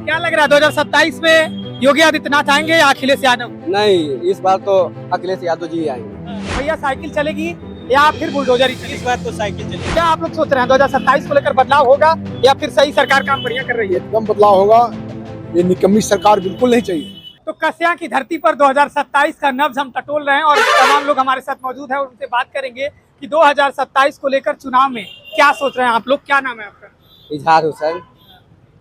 क्या लग रहा है 2027 में योगी आदित्यनाथ आएंगे या अखिलेश यादव? नहीं, इस बार तो अखिलेश यादव जी आएंगे। भैया साइकिल चलेगी या फिर बुलडोजर ही चलेगी? इस बार तो साइकिल चलेगी। क्या आप लोग सोच रहे हैं 2027 को लेकर बदलाव होगा या फिर सही सरकार काम बढ़िया कर रही है? एकदम बदलाव होगा। ये निकम्मी सरकार बिल्कुल नहीं चाहिए। तो कस्या की धरती पर 2027 का नब्ज हम टटोल रहे हैं और तमाम लोग हमारे साथ मौजूद हैं और उनसे बात करेंगे कि 2027 को लेकर चुनाव में क्या सोच रहे हैं आप लोग। क्या नाम है आपका? इजहार हुसैन।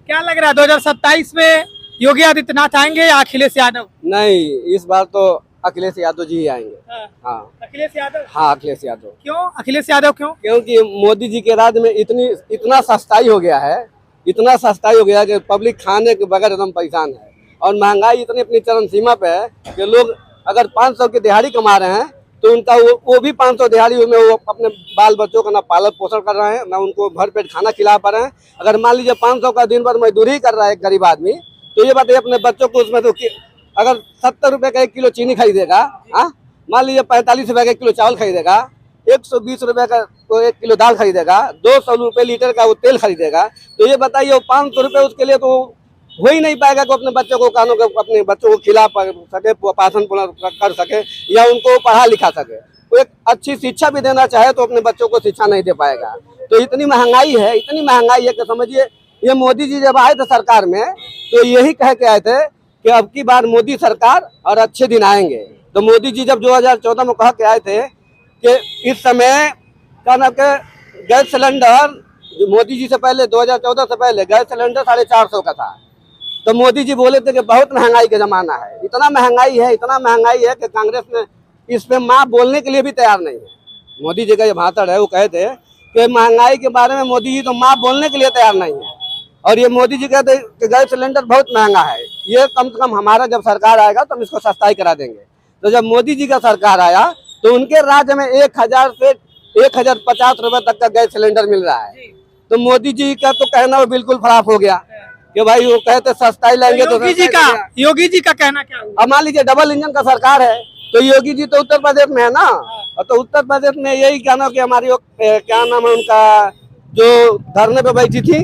क्या लग रहा है 2027 में योगी आदित्यनाथ आएंगे या अखिलेश यादव? नहीं, इस बार तो अखिलेश यादव जी आएंगे। हाँ, अखिलेश यादव। हाँ, अखिलेश यादव। क्यों अखिलेश यादव क्यों? क्योंकि मोदी जी के राज में इतना सस्ताई हो गया है, इतना सस्ताई हो गया है कि पब्लिक खाने के बगैर एकदम परेशान है और महंगाई इतनी अपनी चरम सीमा पे है कि लोग अगर 500 की दिहाड़ी कमा रहे हैं तो उनका वो भी 500 दिहाड़ी में वो अपने बाल बच्चों का ना पालन पोषण कर रहे हैं, ना उनको भर पेट खाना खिला पा रहे हैं। अगर मान लीजिए 500 का दिन भर मजदूरी कर रहा है एक गरीब आदमी, तो ये बताइए अपने बच्चों को उसमें तो अगर 70 रुपए का 1 किलो चीनी खरीदेगा, मान लीजिए 45 रुपए का 1 किलो चावल खरीदेगा, 120 रुपए का तो 1 किलो दाल खरीदेगा, 200 रुपए लीटर का वो तेल खरीदेगा, तो ये बताइए वो 500 रुपए उसके लिए तो हो ही नहीं पाएगा कि अपने बच्चों को अपने बच्चों को खिला सके, पालन कर सके या उनको पढ़ा लिखा सके। वो एक अच्छी शिक्षा भी देना चाहे तो अपने बच्चों को शिक्षा नहीं दे पाएगा। तो इतनी महंगाई है कि समझिए ये मोदी जी जब आए थे सरकार में तो यही कह के आए थे कि अब की बार मोदी सरकार और अच्छे दिन आएंगे। तो मोदी जी जब 2014 में कह के आए थे कि इस समय क्या नाम के गैस सिलेंडर, मोदी जी से पहले 2014 से पहले गैस सिलेंडर 450 का था, तो मोदी जी बोले थे कि बहुत महंगाई का जमाना है, इतना महंगाई है कि कांग्रेस ने इस पे माँ बोलने के लिए भी तैयार नहीं है। मोदी जी का ये भाषण है, वो कहे थे कि महंगाई के बारे में मोदी जी तो माँ बोलने के लिए तैयार नहीं है। और ये मोदी जी कहते कि गैस सिलेंडर बहुत महंगा है, ये कम से कम हमारा जब सरकार आएगा तो हम इसको सस्ताई करा देंगे। तो जब मोदी जी का सरकार आया तो उनके राज्य में 1000 से 1050 रुपए तक का गैस सिलेंडर मिल रहा है। तो मोदी जी का तो कहना वो बिल्कुल खराब हो गया कि भाई वो कहते सस्ताई लाएंगे। तो योगी जी का कहना क्या हुआ? अब मान लीजिए डबल इंजन का सरकार है तो योगी जी तो उत्तर प्रदेश में है ना, और तो उत्तर प्रदेश में यही कहना कि हमारी क्या नाम है उनका जो धरने पे बैठी थी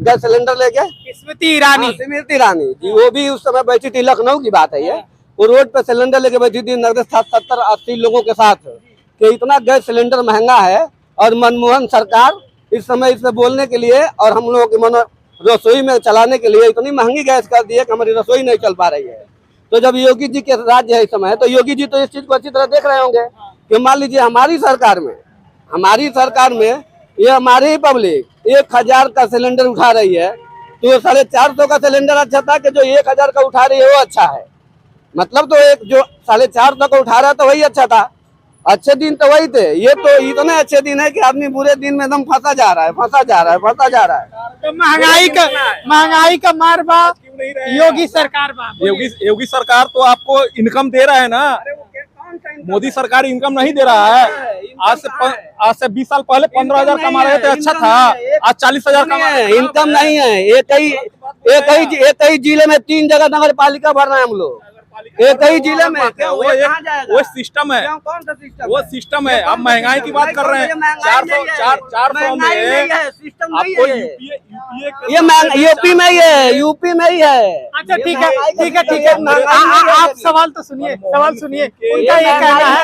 गैस सिलेंडर लेके, स्मृति ईरानी जी, वो भी उस समय बैठी थी। लखनऊ की बात है ये, वो रोड पे सिलेंडर लेके बैठी थी 70-80 लोगों के साथ कि इतना गैस सिलेंडर महंगा है। और मनमोहन सरकार इस समय इससे बोलने के लिए और हम लोगों की रसोई में चलाने के लिए इतनी महंगी गैस कर दी है कि हमारी रसोई नहीं चल पा रही है। तो जब योगी जी के राज्य है इस समय, तो योगी जी तो इस चीज को अच्छी तरह देख रहे होंगे कि मान लीजिए हमारी सरकार में ये हमारी ही पब्लिक 1000 का सिलेंडर उठा रही है, तो 450 का सिलेंडर अच्छा था कि जो 1000 का उठा रही है वो अच्छा है। मतलब तो एक जो 450 का उठा रहा था वही अच्छा था। अच्छे दिन तो वही थे, ये तो इतने अच्छे दिन है कि आदमी बुरे दिन में एकदम फंसा जा रहा है। तो महंगाई का मार बा योगी सरकार बा। योगी सरकार तो आपको इनकम दे रहा है ना, मोदी सरकार इनकम नहीं दे रहा है। आज से 20 साल पहले 15,000 कमा रहे थे, अच्छा था। आज 40,000 कमा रहे हैं। इनकम नहीं है। एक ही जिले में 3 जगह नगर पालिका भर रहे हैं हम लोग, एक ही जिले में। वो सिस्टम है, कौन सा सिस्टम? वो सिस्टम है। आप महंगाई की बात कर रहे हैं। 400 में आपको यूपी में ही है। अच्छा ठीक है। आप सवाल तो सुनिए। उनका ये कहना है,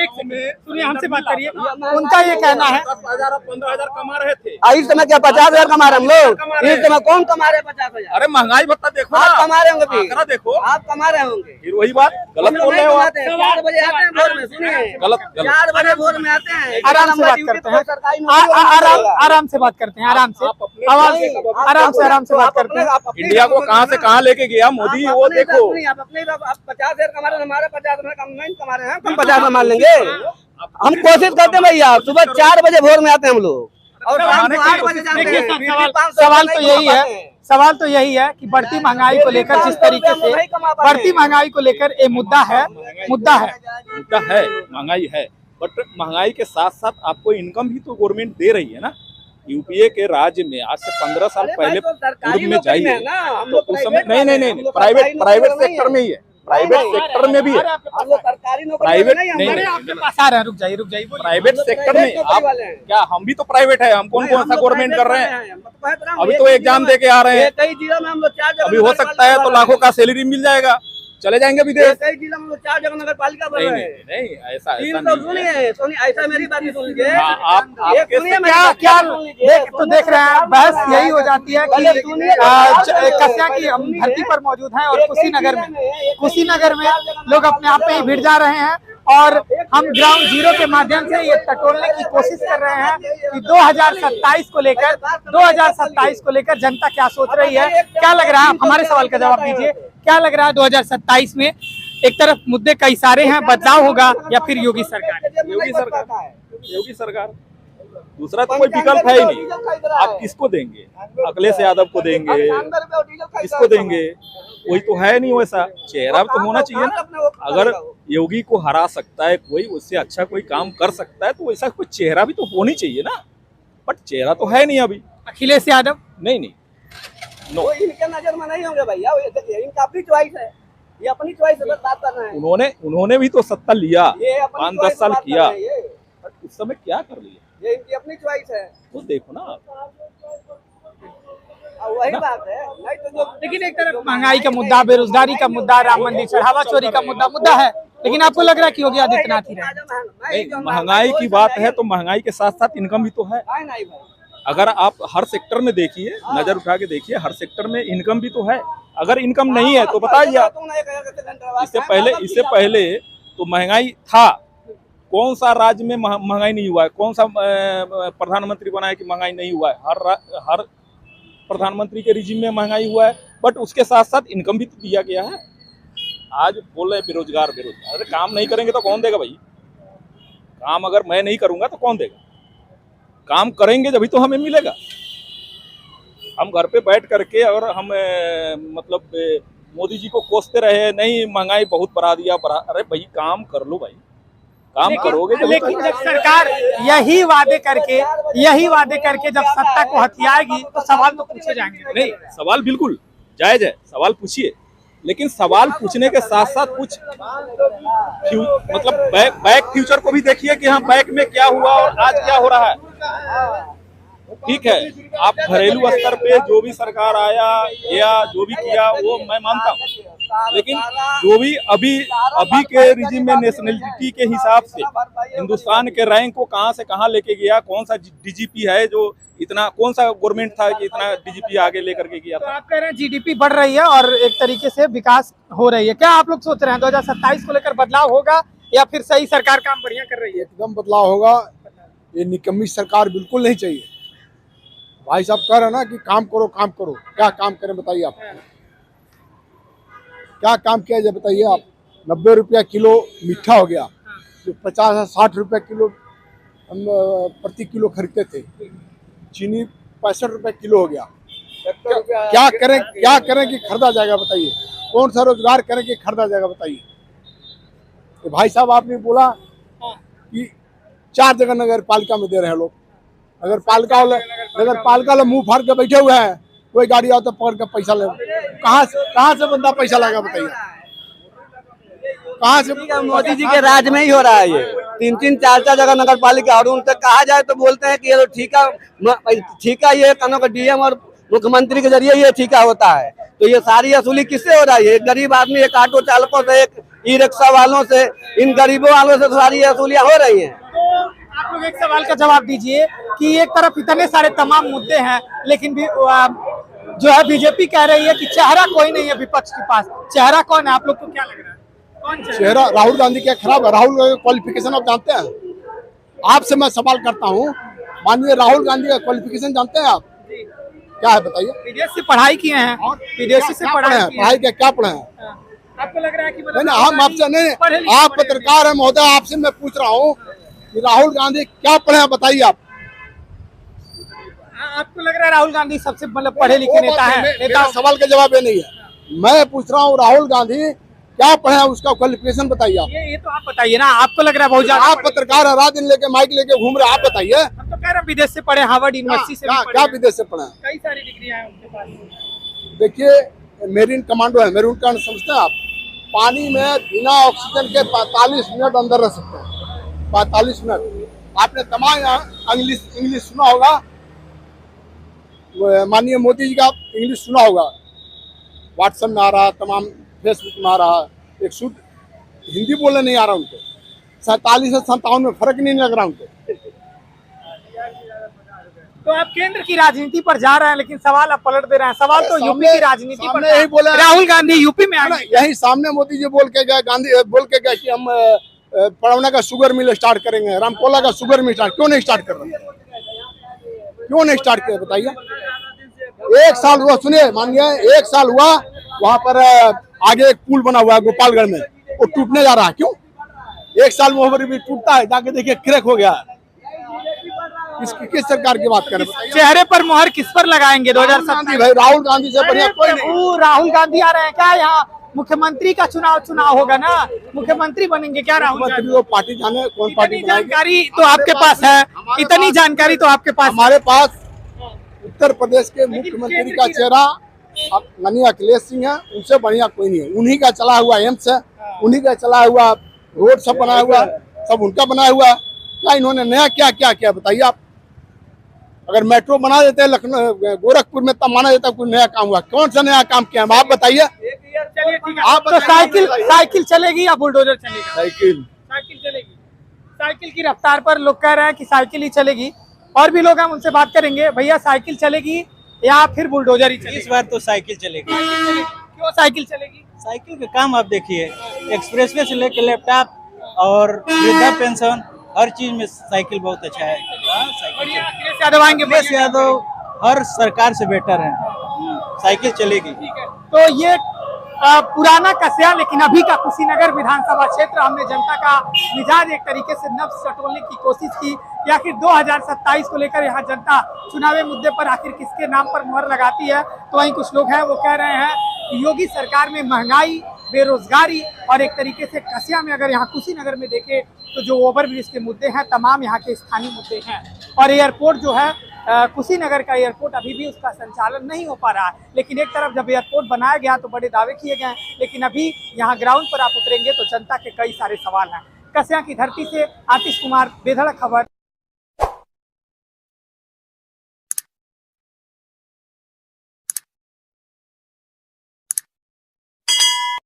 सुनिए हमसे बात करिए। उनका ये कहना है 15,000 कमा रहे थे। इस समय क्या 50,000 कमा रहे हम लोग? इस समय कौन कमा रहे 50,000? अरे महंगाई भत्ता देखो, आप कमा रहे होंगे, देखो आप कमा रहे होंगे। फिर वही बात गलत बोल रहे हो आप। 4 बजे आते हैं भोर में, सुनिए, गलत 4 बजे भोर में आते हैं। आराम से बात करते हैं, आराम से बात करते हैं, आराम से बात करते हैं। इंडिया को कहां से कहां लेके गया मोदी, वो देखो। आप 50,000 कमा रहे हैं, हमारे 50 में कम नहीं कमा रहे हैं, हम 50 में मान लेंगे। हम कोशिश करते हैं भैया, सुबह 4 बजे भोर में आते हैं हम लोग और शाम को 8 बजे जाते हैं। सवाल तो यही है कि बढ़ती महंगाई को लेकर जिस तरीके से बढ़ती महंगाई को लेकर ये मुद्दा है महंगाई है, बट महंगाई के साथ साथ आपको इनकम भी तो गवर्नमेंट दे रही है ना। यूपीए के राज्य में आज से 15 साल पहले पूर्व में जाइए तो उस समय नहीं प्राइवेट सेक्टर में ही है। प्राइवेट सेक्टर में भी है। हम लोग सरकारी नौकरी प्राइवेट नहीं, नहीं, अरे आपके पास आ रहे हैं, रुक जाइए बोलिए। प्राइवेट सेक्टर में आप क्या, हम भी तो प्राइवेट है, हम कौन कौन सा गवर्नमेंट कर रहे हैं? अभी तो एग्जाम दे के आ रहे हैं, कई जिलों में हम लोग 4 जगह अभी हो सकता है तो लाखों का सैलरी मिल जाएगा, चले जाएंगे विदेश। कई जिलों में हम लोग 4 जगह नगर पालिका बन नहीं रहे हैं। नहीं, ऐसा तीन ऐसा तो नहीं है। सुनिए सुनिए, ऐसा मेरी बात नहीं सुन लीजिए। हाँ, आप एक सुनिए, मेरी क्या बात क्या सुन लीजिए। देख रहे हैं, बहस यही हो जाती है कि कस्या की हम धरती पर मौजूद हैं और कुशीनगर में लोग अपने आप में ही भिड़ जा रहे हैं और हम ग्राउंड जीरो के माध्यम से ये टटोलने की कोशिश कर रहे हैं कि 2027 को लेकर जनता क्या सोच रही है, क्या लग रहा है? आप हमारे सवाल का जवाब दीजिए, क्या लग रहा है 2027 में? एक तरफ मुद्दे कई सारे हैं, बदलाव होगा या फिर योगी सरकार? योगी सरकार, दूसरा तो कोई विकल्प है ही नहीं। आप किसको देंगे? अखिलेश यादव को देंगे, किसको देंगे? कोई तो है नहीं वैसा, चेहरा तो होना चाहिए ना। अगर योगी को हरा सकता है कोई, उससे अच्छा कोई काम कर सकता है तो वैसा कोई चेहरा भी तो होनी चाहिए ना, बट चेहरा तो है नहीं अभी। अखिलेश यादव नहीं नो, इनके नजर में नहीं होंगे भैया, ये देखिए इनका अपनी चॉइस है, ये अपनी चॉइस से बात कर रहे हैं। उन्होंने भी तो सत्ता लिया, ये अपनी 5-10 choice से साल बात कर किया, रहे हैं ये। बट उस समय क्या कर लिया ये इनकी अपनी चॉइस है, तो देखो ना आप। वही बात है। नहीं तो जो लेकिन एक तरफ महंगाई का मुद्दा, बेरोजगारी का मुद्दा, राम मंदिर चढ़ावा चोरी का मुद्दा है, लेकिन आपको लग रहा है कि योगी आदित्यनाथ ही रहे? नहीं, महंगाई की बात है तो महंगाई के साथ साथ इनकम भी तो है। नहीं भाई, अगर आप हर सेक्टर में देखिए, नजर उठा के देखिए, हर सेक्टर में इनकम भी तो है। अगर इनकम नहीं है तो बताइए। इससे पहले तो महंगाई था, कौन सा राज्य में महंगाई नहीं हुआ है? कौन सा प्रधानमंत्री बना है कि महंगाई नहीं हुआ है? हर प्रधानमंत्री के रिजीम में महंगाई हुआ है, बट उसके साथ साथ इनकम भी तो दिया गया है। आज बोल रहे हैं बेरोजगार, अरे काम नहीं करेंगे तो कौन देगा भाई? काम अगर मैं नहीं करूंगा तो कौन देगा? काम करेंगे जब भी तो हमें मिलेगा। हम घर पे बैठ करके और हम मतलब मोदी जी को कोसते रहे, नहीं महंगाई बहुत बढ़ा दिया, अरे भाई काम कर लो भाई, काम करोगे जब। लेकिन जब सरकार यही वादे करके जब सत्ता को हथियाएगी तो सवाल तो पूछे जाएंगे। नहीं, सवाल बिल्कुल जायज है, सवाल पूछिए, लेकिन सवाल पूछने के साथ साथ कुछ मतलब बैक फ्यूचर को भी देखिए कि हाँ बैक में क्या हुआ और आज क्या हो रहा है। ठीक है, आप घरेलू स्तर पे जो भी सरकार आया या जो भी किया वो मैं मानता हूँ, लेकिन जो भी अभी के रिजीम में नेशनलिटी के हिसाब से हिंदुस्तान के रैंक को कहां से कहां लेके गया, कौन सा डीजीपी है जो इतना, कौन सा गवर्नमेंट था कि इतना डीजीपी आगे लेकर के गया तो था? आप कह रहे हैं जीडीपी बढ़ रही है और एक तरीके से विकास हो रही है। क्या आप लोग सोच रहे हैं 2027 को लेकर बदलाव होगा या फिर सही सरकार काम बढ़िया कर रही है? एकदम बदलाव होगा। ये निकम्मी सरकार बिल्कुल नहीं चाहिए। भाई साहब कह रहे हैं ना कि काम करो काम करो, क्या काम करें बताइए आप? क्या काम किया जाए बताइए आप? 90 रुपया किलो मीठा हो गया, जो 50-60 रुपया किलो हम प्रति किलो खरीदते थे, चीनी 65 रुपये किलो हो गया। क्या करें कि खरीदा जाएगा बताइए? कौन सा रोजगार करें कि खरीदा जाएगा बताइए? तो भाई साहब आपने बोला कि 4 जगह नगर पालिका में दे रहे हैं लोग। नगर पालिका वाले मुंह फाड़ के बैठे हुए हैं, कोई गाड़ी आओ तो पकड़ के पैसा ले। कहाँ से बंदा पैसा लाएगा बताइए? कहाँ से? मोदी जी के राज में ही हो रहा है ये। 3-3, 4-4 जगह नगर पालिका, और उनसे कहा जाए तो बोलते हैं कि ये ठीका ये कानों का डीएम और मुख्यमंत्री के जरिए ये ठीका होता है। तो ये सारी वसूली किससे हो रही है? एक गरीब आदमी, एक ऑटो चालकों से, एक ई रिक्शा वालों से, इन गरीबों वालों से सारी वसूलियाँ हो रही है। आप लोग एक सवाल का जवाब दीजिए कि एक तरफ इतने सारे तमाम मुद्दे हैं, लेकिन भी जो है बीजेपी कह रही है कि चेहरा कोई नहीं है विपक्ष के पास। चेहरा कौन है? आप लोग को क्या लग रहा है? कौन चेहरा? राहुल गांधी क्या खराब है? राहुल का क्वालिफिकेशन आप जानते हैं? आपसे मैं सवाल करता हूँ, माननीय राहुल गांधी का क्वालिफिकेशन जानते हैं आप? क्या है बताइए? विदेश से पढ़ाई किए हैं, विदेशी से पढ़ाई क्या पढ़े हैं? आपको लग रहा है कि नहीं, हम आपसे नहीं, आप पत्रकार हैं महोदय, आपसे मैं पूछ रहा हूँ कि राहुल गांधी क्या पढ़े हैं बताइए आप? आपको लग रहा है राहुल गांधी सबसे मतलब पढ़े लिखे नेता है? मेरा सवाल का जवाब ये नहीं है। मैं पूछ रहा हूँ राहुल गांधी क्या पढ़े हैं, उसका क्वालिफिकेशन बताइए आप। ये तो आप बताइए ना। आपको लग रहा है बहुत ज्यादा आप पत्रकार है, रात दिन लेके माइक लेके घूम रहे, आप बताइए। हम तो कह रहे हैं विदेश से पढ़े, हार्वर्ड यूनिवर्सिटी से क्या विदेश से पढ़े? कई सारी डिग्रियां हैं उनके पास। देखिए, मेरीन कमांडो है, मेरून का समझते हैं आप? पानी में बिना ऑक्सीजन के 45 मिनट अंदर रह सकते हैं। 45 मिनट। आपने तमाम इंग्लिश सुना होगा, माननीय मोदी जी का इंग्लिश सुना होगा, व्हाट्सएप में आ रहा, तमाम फेसबुक में आ रहा, एक शुद्ध हिंदी बोलने नहीं आ रहा उनको। 47 से 57 में फर्क नहीं लग रहा उनको। तो आप केंद्र की राजनीति पर जा रहे हैं, लेकिन सवाल आप पलट दे रहे हैं। सवाल तो यूपी की राजनीति पर यही बोला, राहुल गांधी यूपी में आए, यही सामने मोदी जी बोल के गए, गांधी बोल के गए कि हम पड़ौना का शुगर मिल स्टार्ट करेंगे, रामकोला का शुगर मिल स्टार्ट, क्यों नहीं स्टार्ट कर रहे? क्यों नहीं स्टार्ट किया बताइए? 1 साल हुआ, सुनिए, मानिए 1 साल हुआ, वहां पर आगे एक पुल बना हुआ है गोपालगढ़ में, वो टूटने जा रहा है। क्यों? 1 साल में ओवर ब्रिज टूटता है, जाके देखिए क्रैक हो गया। किस सरकार की बात कर रहे हैं? चेहरे पर मोहर किस पर लगाएंगे 2027? भाई राहुल गांधी से बढ़िया कोई नहीं। राहुल गांधी आ रहे हैं क्या यहाँ? मुख्यमंत्री का चुनाव होगा ना, मुख्यमंत्री बनेंगे क्या राहुल गांधी? वो पार्टी जाने कौन पार्टी बनाएगी। जानकारी तो आपके पास है, इतनी जानकारी तो आपके पास। हमारे पास उत्तर प्रदेश के मुख्यमंत्री का चेहरा माननीय अखिलेश सिंह है, उनसे बढ़िया कोई नहीं है। उन्हीं का चला हुआ एम्स है, उन्हीं का चला हुआ रोड सब बनाया हुआ, सब उनका बनाया हुआ। क्या इन्होंने नया क्या क्या किया बताइए आप? अगर मेट्रो बना देते हैं लखनऊ गोरखपुर में, तब माना जाता कोई नया काम हुआ। कौन सा नया काम किया आप बताइए? आप तो साइकिल चलेगी या बुलडोजर चलेगा? साइकिल चलेगी। साइकिल की रफ्तार पर लोग कह रहे हैं कि साइकिल ही चलेगी। और भी लोग हम उनसे बात करेंगे। भैया साइकिल चलेगी या फिर बुलडोजर ही चलेगी? इस बार तो साइकिल चलेगी। क्यों साइकिल चलेगी? साइकिल का काम आप देखिए, एक्सप्रेसवे से लेकर लैपटॉप और वृद्धा पेंशन, हर चीज में साइकिल बहुत अच्छा है। साइकिल अखिलेश यादव आएंगे? अखिलेश यादव हर सरकार से बेटर है। साइकिल चलेगी। तो ये पुराना कस्या, लेकिन अभी का कुशीनगर विधानसभा क्षेत्र, हमने जनता का मिजाज एक तरीके से नब्ज टटोलने की कोशिश की कि आखिर 2027 को लेकर यहाँ जनता चुनावी मुद्दे पर आखिर किसके नाम पर मुहर लगाती है। तो वहीं कुछ लोग हैं वो कह रहे हैं कि योगी सरकार में महंगाई, बेरोजगारी और एक तरीके से कस्या में अगर यहाँ कुशीनगर में देखें तो जो ओवरब्रिज के मुद्दे हैं, तमाम यहाँ के स्थानीय मुद्दे हैं। और एयरपोर्ट जो है कुशीनगर का एयरपोर्ट अभी भी उसका संचालन नहीं हो पा रहा है। लेकिन एक तरफ जब एयरपोर्ट बनाया गया तो बड़े दावे किए गए, लेकिन अभी यहाँ ग्राउंड पर आप उतरेंगे तो जनता के कई सारे सवाल हैं। कस्या की धरती से आतिश कुमार, बेधड़क खबर।